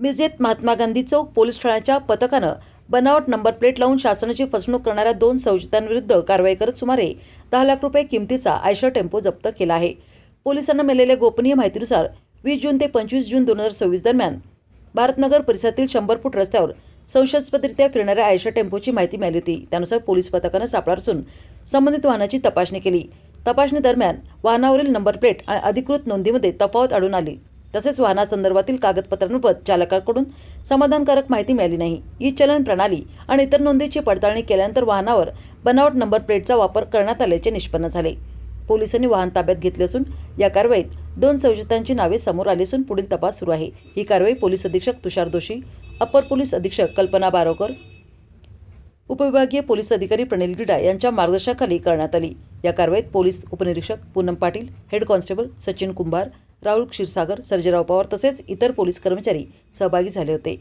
मिरजेत महात्मा गांधी चौक police ठाण्याच्या पथकानं बनावट नंबर प्लेट लावून शासनाची फसवणूक करणाऱ्या 2 संशयितांविरुद्ध कारवाई करत सुमारे 10 लाख रुपये किमतीचा आयशर टेम्पो जप्त केला आहे। पोलिसांना मिळालेल्या गोपनीय माहितीनुसार 20 जून ते 25 जून 2026 दरम्यान भारतनगर परिसरातील 100 फूट रस्त्यावर संशयास्पदरित्या फिरणाऱ्या आयशर टेम्पोची माहिती मिळाली होती। त्यानुसार पोलीस पथकानं सापळा रचून संबंधित वाहनाची तपासणी केली। तपासणी दरम्यान वाहनावरील नंबर प्लेट आणि अधिकृत नोंदीमध्ये तफावत आढळून आली। तसेच वाहनासंदर्भातील कागदपत्रांबाबत चालकाकडून समाधानकारक माहिती मिळाली नाही। ई चलन प्रणाली आणि इतर नोंदीची पडताळणी केल्यानंतर वाहनावर बनावट नंबर प्लेटचा वापर करण्यात आल्याचे निष्पन्न झाले। पोलिसांनी वाहन ताब्यात घेतले असून या कारवाईत 2 संशयितांची नावे समोर आली असून पुढील तपास सुरू आहे। ही कारवाई पोलीस अधीक्षक तुषार दोशी, अपर पोलीस अधीक्षक कल्पना बारोकर, उपविभागीय पोलीस अधिकारी प्रणिल गिडा यांच्या मार्गदर्शनाखाली करण्यात आली। या कारवाईत पोलीस उपनिरीक्षक पूनम पाटील, हेड कॉन्स्टेबल सचिन कुंभार, राहुल क्षीरसागर, सर्जेराव पवार तसेच इतर पोलीस कर्मचारी सहभागी झाले होते।